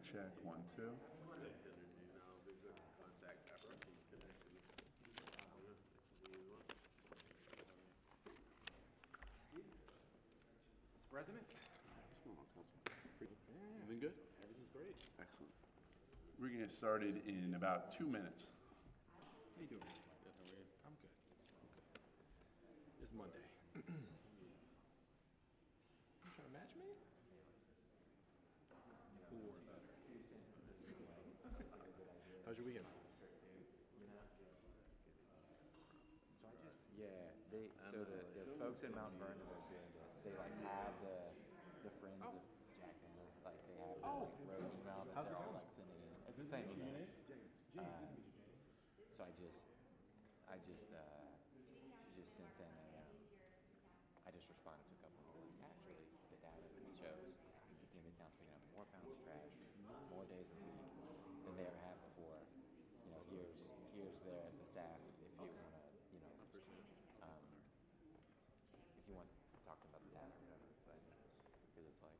check, 1, 2. Mr. President? What's going on, Councilman? Everything good? Everything's great. Excellent. We're going to get started in about 2 minutes. How you doing? I'm good. It's Monday. You trying to match me? Who wore it better? How's your weekend? So the folks in Mount Vernon are doing it. They like have the friends of Jack and like they have the like road email that they're all like sending in. It's the same email. So I just sent them I just responded to a couple of them. Like, actually, the data shows the Midtown's picking up more pounds of trash, more days a week than they ever have before. You know, here's the staff if you want to, you know, if you want to talk about the data or whatever. But because it's like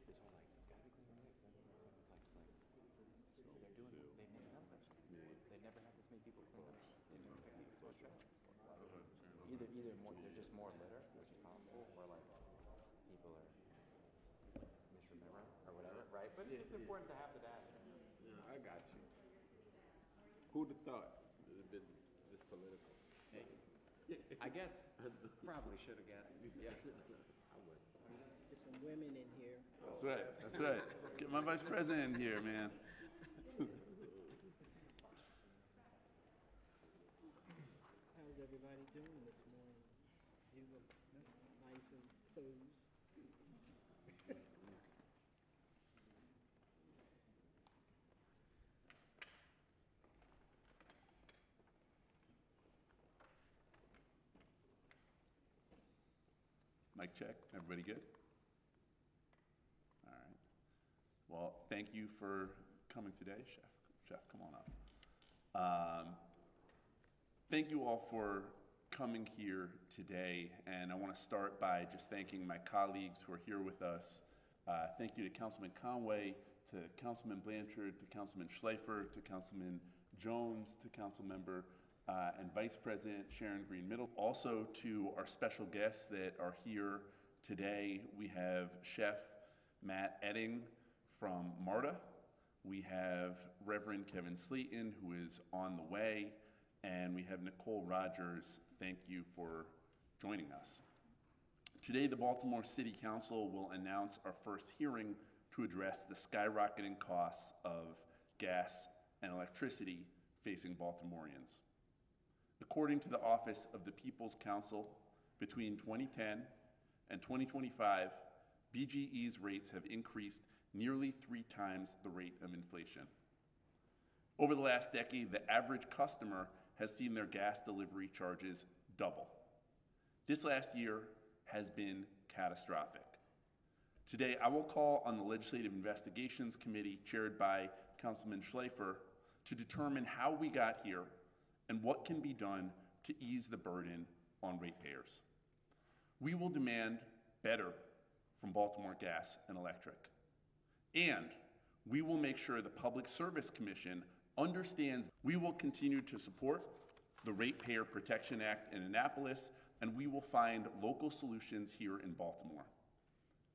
this whole like it's gotta be clean and mixed. They're doing they've never done such. They've never had this many people clean up. They've never picked up this much trash. Either more there's just more litter, which is possible, or like people are misremembering or whatever, right? But it's just important to have the data. Yeah, I got you. Who'd have thought it would have been this political? Hey. I guess probably should have guessed. Yeah. I would. There's some women in here. That's right. That's right. Get my vice president in here, man. How's everybody doing this morning? You look nice and posed. Mic check. Everybody good? All right. Well, thank you for coming today, Chef. Chef, come on up. Thank you all for coming here today, and I want to start by just thanking my colleagues who are here with us. Thank you to Councilman Conway, to Councilman Blanchard, to Councilman Schleifer, to Councilman Jones, to Councilmember and Vice President Sharon Green Middle. Also to our special guests that are here today, we have Chef Matt Edding from MARTA. We have Reverend Kevin Slayton, who is on the way, and we have Nicole Rogers. Thank you for joining us. Today, the Baltimore City Council will announce our first hearing to address the skyrocketing costs of gas and electricity facing Baltimoreans. According to the Office of the People's Council, between 2010 and 2025, BGE's rates have increased nearly 3 times the rate of inflation. Over the last decade, the average customer has seen their gas delivery charges double. This last year has been catastrophic. Today, I will call on the Legislative Investigations Committee, chaired by Councilman Schleifer, to determine how we got here and what can be done to ease the burden on ratepayers. We will demand better from Baltimore Gas and Electric. And we will make sure the Public Service Commission understands we will continue to support the Ratepayer Protection Act in Annapolis, and we will find local solutions here in Baltimore.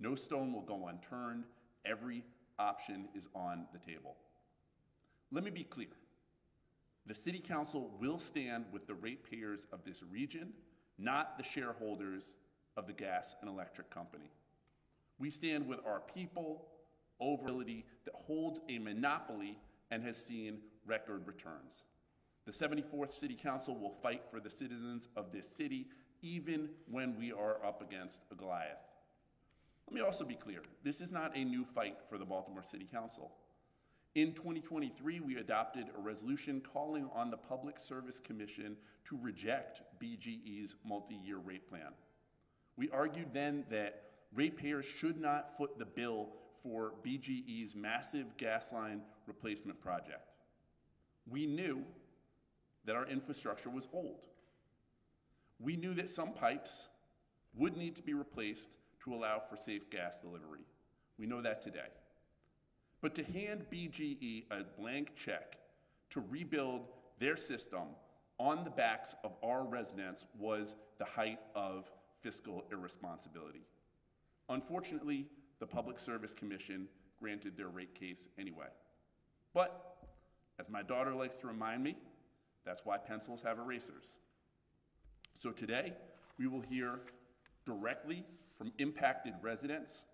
No stone will go unturned. Every option is on the table. Let me be clear. The City Council will stand with the ratepayers of this region, not the shareholders of the gas and electric company. We stand with our people over a utility that holds a monopoly and has seen record returns. The 74th City Council will fight for the citizens of this city, even when we are up against a Goliath. Let me also be clear, this is not a new fight for the Baltimore City Council. In 2023, we adopted a resolution calling on the Public Service Commission to reject BGE's multi-year rate plan. We argued then that ratepayers should not foot the bill for BGE's massive gas line replacement project. We knew that our infrastructure was old. We knew that some pipes would need to be replaced to allow for safe gas delivery. We know that today. But to hand BGE a blank check to rebuild their system on the backs of our residents was the height of fiscal irresponsibility. Unfortunately, the Public Service Commission granted their rate case anyway. But, as my daughter likes to remind me, that's why pencils have erasers. So today, we will hear directly from impacted residents,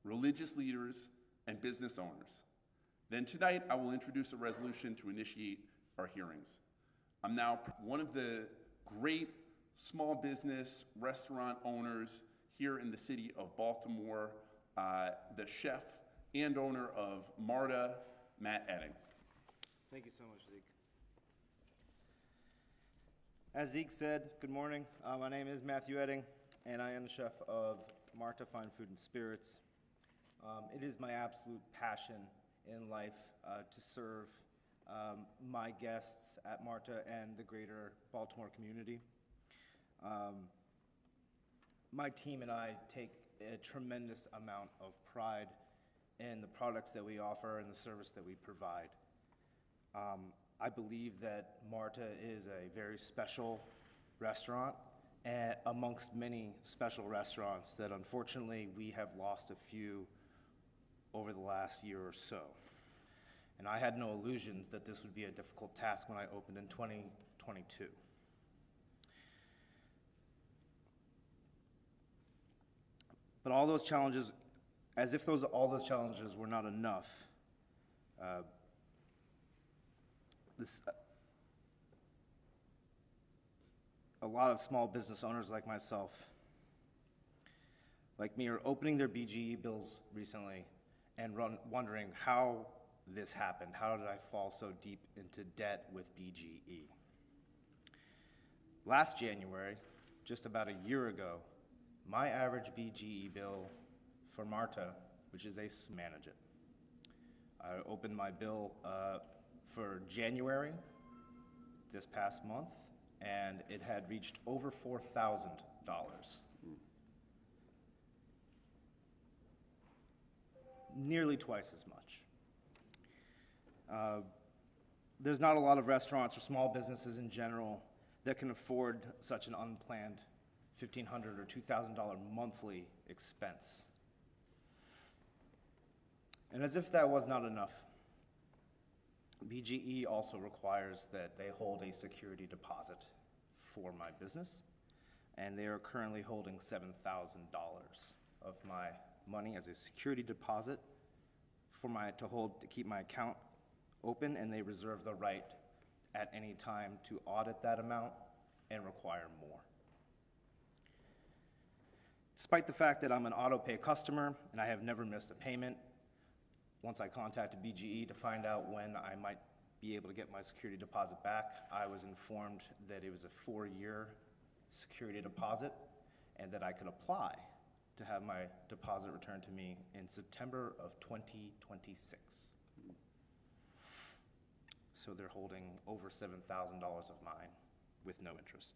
religious leaders, and business owners. Then tonight, I will introduce a resolution to initiate our hearings. I'm now one of the great small business restaurant owners here in the city of Baltimore, the chef and owner of Marta, Matt Edding. Thank you so much, Zeke. As Zeke said, good morning. My name is Matthew Edding, and I am the chef of Marta Fine Food and Spirits. It is my absolute passion in life to serve my guests at Marta and the greater Baltimore community. My team and I take a tremendous amount of pride in the products that we offer and the service that we provide. I believe that Marta is a very special restaurant and amongst many special restaurants that unfortunately we have lost a few over the last year or so. And I had no illusions that this would be a difficult task when I opened in 2022. But all those challenges, as if all those challenges were not enough, a lot of small business owners like myself, like me, are opening their BGE bills recently and wondering how this happened. How did I fall so deep into debt with BGE? Last January, just about a year ago, my average BGE bill for Marta, which is manage it. I opened my bill for January this past month, and it had reached over $4,000. Nearly twice as much. There's not a lot of restaurants or small businesses in general that can afford such an unplanned $1,500 or $2,000 monthly expense. And as if that was not enough, BGE also requires that they hold a security deposit for my business, and they are currently holding $7,000 of my money as a security deposit to keep my account open, and they reserve the right at any time to audit that amount and require more. Despite the fact that I'm an auto pay customer and I have never missed a payment, once I contacted BGE to find out when I might be able to get my security deposit back, I was informed that it was a 4-year security deposit and that I could apply to have my deposit returned to me in September of 2026. So they're holding over $7,000 of mine with no interest.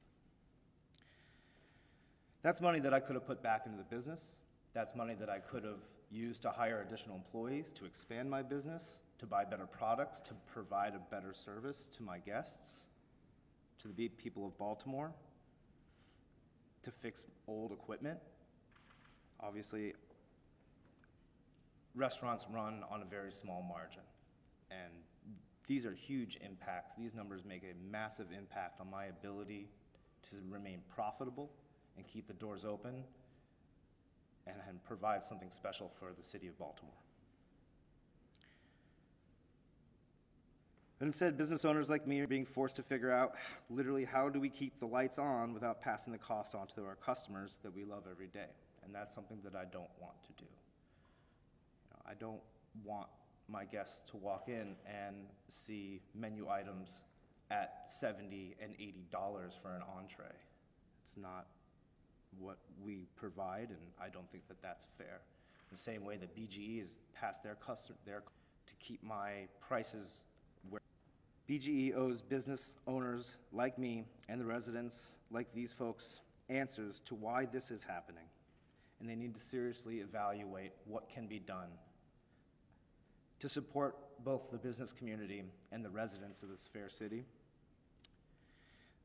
That's money that I could have put back into the business. That's money that I could have used to hire additional employees, to expand my business, to buy better products, to provide a better service to my guests, to the people of Baltimore, to fix old equipment. Obviously, restaurants run on a very small margin, and these are huge impacts. These numbers make a massive impact on my ability to remain profitable and keep the doors open and provide something special for the city of Baltimore. But instead, business owners like me are being forced to figure out literally how do we keep the lights on without passing the cost on to our customers that we love every day. And that's something that I don't want to do. I don't want my guests to walk in and see menu items at $70 and $80 for an entree. It's not what we provide, and I don't think that that's fair. The same way that BGE has passed their to keep my prices where BGE owes business owners like me and the residents like these folks answers to why this is happening, and they need to seriously evaluate what can be done to support both the business community and the residents of this fair city.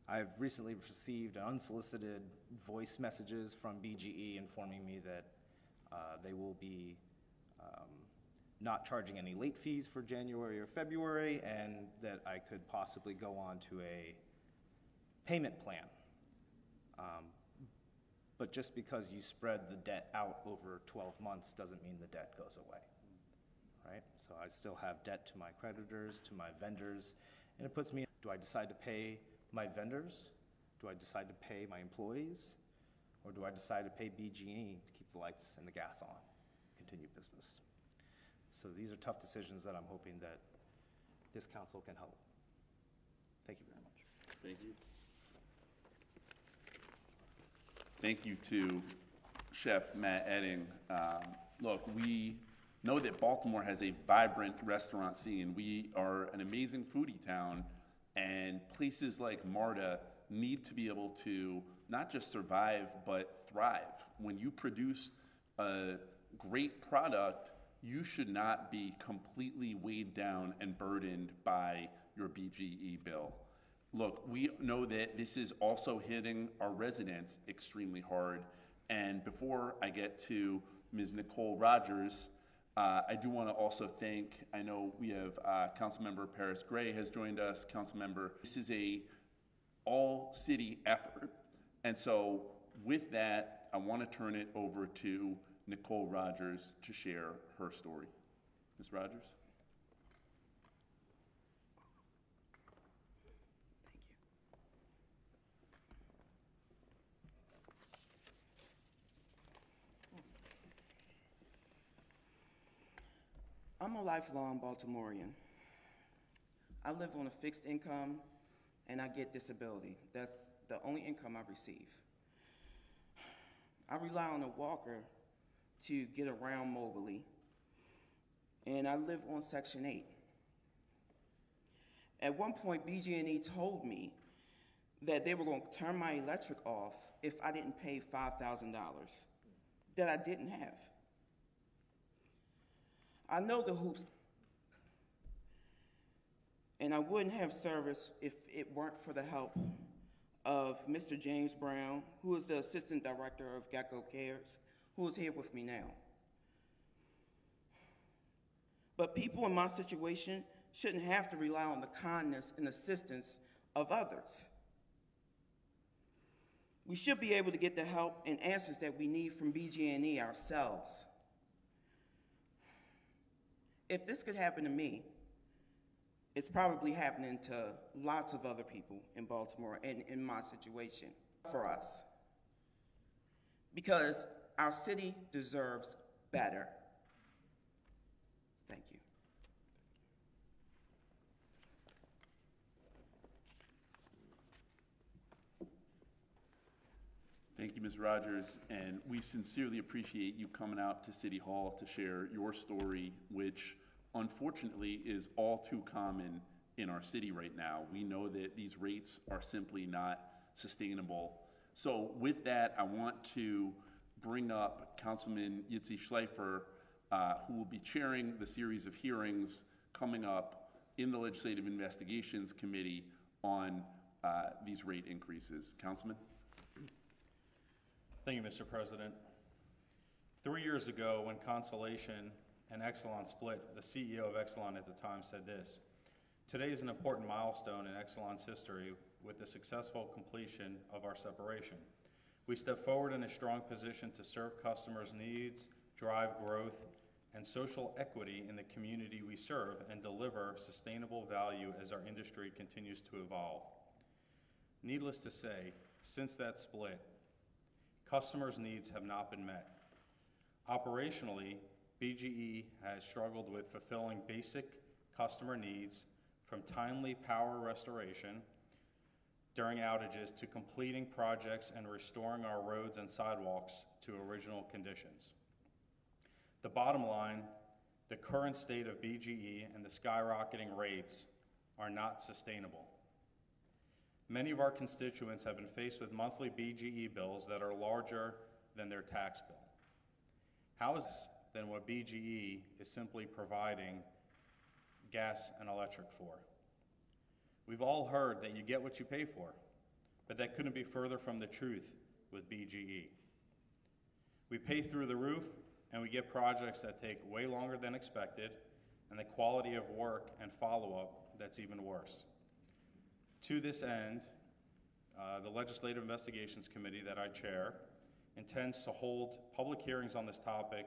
I've recently received unsolicited voice messages from BGE informing me that they will be not charging any late fees for January or February, and that I could possibly go on to a payment plan. But just because you spread the debt out over 12 months doesn't mean the debt goes away, right? So I still have debt to my creditors, to my vendors, and it puts me, do I decide to pay my vendors? Do I decide to pay my employees? Or do I decide to pay BGE to keep the lights and the gas on, continue business? So these are tough decisions that I'm hoping that this council can help. Thank you very much. Thank you. Thank you to Chef Matt Edding. Look, we know that Baltimore has a vibrant restaurant scene. We are an amazing foodie town, and places like MARTA need to be able to not just survive, but thrive. When you produce a great product, you should not be completely weighed down and burdened by your BGE bill. Look, we know that this is also hitting our residents extremely hard. And before I get to Ms. Nicole Rogers, I do want to also thank, I know we have Councilmember Paris Gray has joined us, Councilmember. This is a all-city effort. And so with that, I want to turn it over to Nicole Rogers to share her story. Ms. Rogers? I'm a lifelong Baltimorean. I live on a fixed income and I get disability. That's the only income I receive. I rely on a walker to get around mobily, and I live on Section 8. At one point, BG&E told me that they were going to turn my electric off if I didn't pay $5,000 that I didn't have. I know the hoops, and I wouldn't have service if it weren't for the help of Mr. James Brown, who is the Assistant Director of Gecko Cares, who is here with me now. But people in my situation shouldn't have to rely on the kindness and assistance of others. We should be able to get the help and answers that we need from BG&E ourselves. If this could happen to me, it's probably happening to lots of other people in Baltimore and in my situation for us. Because our city deserves better. Thank you. Thank you, Ms. Rogers, and we sincerely appreciate you coming out to City Hall to share your story, which unfortunately is all too common in our city right now. We know that these rates are simply not sustainable. So with that, I want to bring up Councilman Yitzy Schleifer, who will be chairing the series of hearings coming up in the Legislative Investigations Committee on these rate increases. Councilman? Thank you, Mr. President. 3 years ago, when Constellation and Exelon split, the CEO of Exelon at the time said this: "Today is an important milestone in Exelon's history with the successful completion of our separation. We step forward in a strong position to serve customers' needs, drive growth, and social equity in the community we serve, and deliver sustainable value as our industry continues to evolve." Needless to say, since that split, customers' needs have not been met. Operationally, BGE has struggled with fulfilling basic customer needs, from timely power restoration during outages to completing projects and restoring our roads and sidewalks to original conditions. The bottom line, the current state of BGE and the skyrocketing rates are not sustainable. Many of our constituents have been faced with monthly BGE bills that are larger than their tax bill. How is this than what BGE is simply providing gas, and electric for. We've all heard that you get what you pay for, but that couldn't be further from the truth with BGE. We pay through the roof, and we get projects that take way longer than expected, and the quality of work and follow-up that's even worse. To this end, the Legislative Investigations Committee that I chair intends to hold public hearings on this topic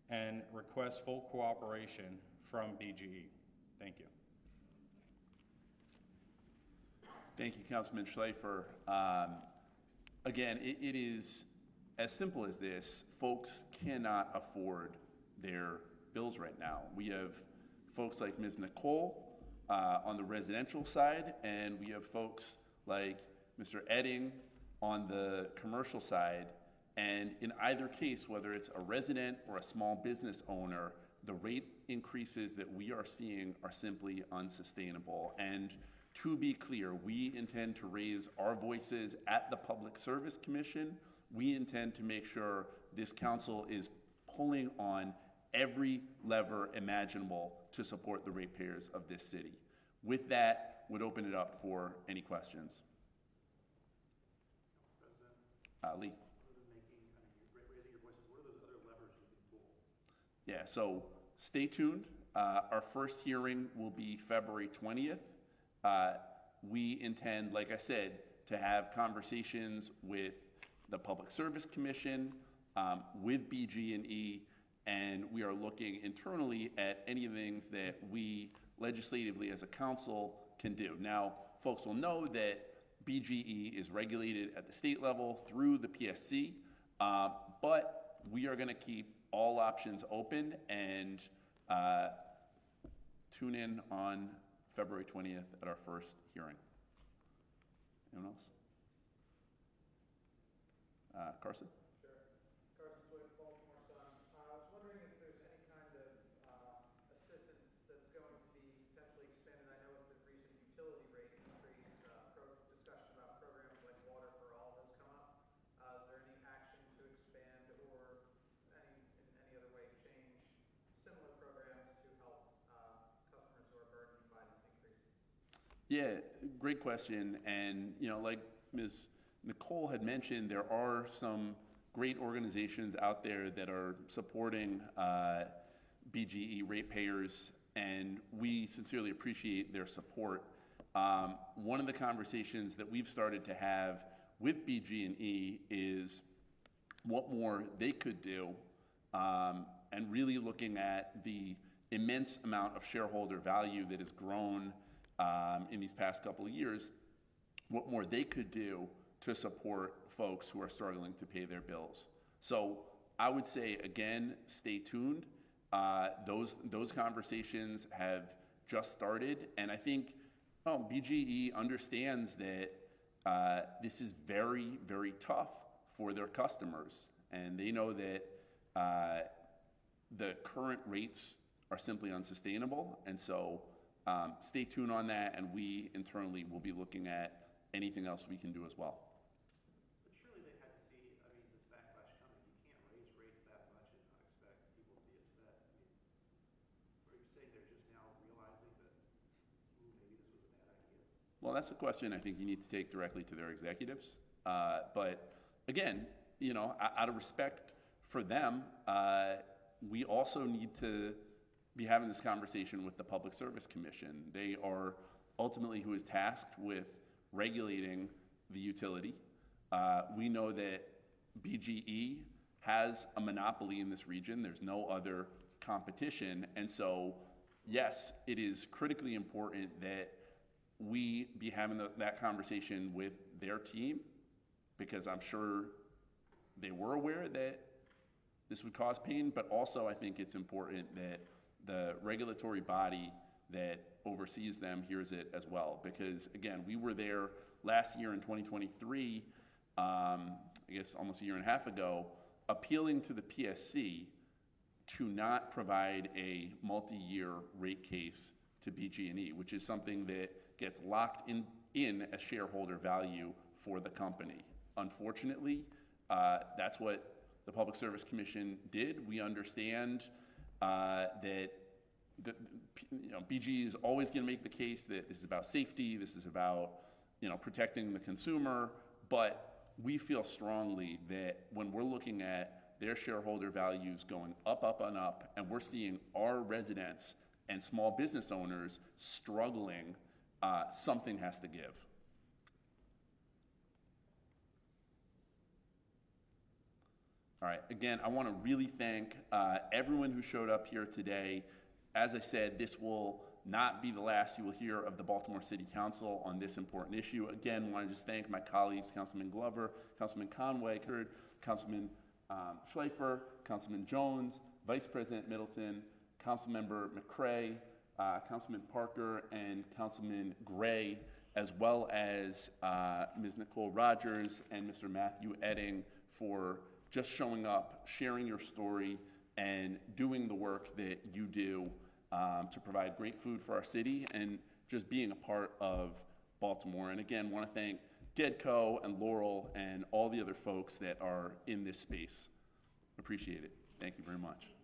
and request full cooperation from BGE. Thank you. Thank you, Councilman Schleifer. Again, it is as simple as this. Folks cannot afford their bills right now. We have folks like Ms. Nicole on the residential side, and we have folks like Mr. Edding on the commercial side. And in either case, whether it's a resident or a small business owner, the rate increases that we are seeing are simply unsustainable. And to be clear, we intend to raise our voices at the Public Service Commission. We intend to make sure this council is pulling on every lever imaginable to support the ratepayers of this city. With that, would open it up for any questions. Lee. Yeah, so stay tuned. Our first hearing will be February 20th. We intend, like I said, to have conversations with the Public Service Commission, with BG&E, and we are looking internally at any things that we legislatively as a council can do. Now, folks will know that BGE is regulated at the state level through the PSC, but we are going to keep all options open and tune in on February 20th at our first hearing. Anyone else? Carson? Sure. Carson with Baltimore Sun. I was wondering if there's any kind of assistance that's going to be potentially expanded. I know with the recent utility rate increase, discussion about programs like Water for All has come up. Is there any action to expand or in any other way change similar programs to help customers who are burdened by these increases? Yeah, great question. And, you know, like Ms. Nicole had mentioned, there are some great organizations out there that are supporting BGE ratepayers, and we sincerely appreciate their support. One of the conversations that we've started to have with BG&E is what more they could do, and really looking at the immense amount of shareholder value that has grown in these past couple of years, what more they could do to support folks who are struggling to pay their bills. So I would say, again, stay tuned. Those conversations have just started, and I think BGE understands that this is very, very tough for their customers, and they know that the current rates are simply unsustainable, and so stay tuned on that, and we internally will be looking at anything else we can do as well. But surely they had to see, I mean, this backlash coming. You can't raise rates that much and not expect people to be upset. I mean, are you saying they're just now realizing that maybe this was a bad idea? Well, that's a question I think you need to take directly to their executives. But again, you know, out of respect for them, we also need to be having this conversation with the Public Service Commission. They are ultimately who is tasked with regulating the utility. We know that BGE has a monopoly in this region. There's no other competition. And so, yes, it is critically important that we be having that conversation with their team, because I'm sure they were aware that this would cause pain, but also I think it's important that the regulatory body that oversees them hears it as well. Because again, we were there last year in 2023, I guess almost a year and a half ago, appealing to the PSC to not provide a multi-year rate case to BG&E, which is something that gets locked in as shareholder value for the company. Unfortunately, that's what the Public Service Commission did. We understand that BGE is always going to make the case that this is about safety, this is about, protecting the consumer, but we feel strongly that when we're looking at their shareholder values going up, up, and up, and we're seeing our residents and small business owners struggling, something has to give. All right, again, I want to really thank everyone who showed up here today. As I said, this will not be the last you will hear of the Baltimore City Council on this important issue. Again, I want to just thank my colleagues, Councilman Glover, Councilman Conway, Councilman Schleifer, Councilman Jones, Vice President Middleton, Councilmember McCray, Councilman Parker, and Councilman Gray, as well as Ms. Nicole Rogers and Mr. Matthew Edding for just showing up, sharing your story, and doing the work that you do to provide great food for our city and just being a part of Baltimore. And again, want to thank Gedco and Laurel and all the other folks that are in this space. Appreciate it. Thank you very much.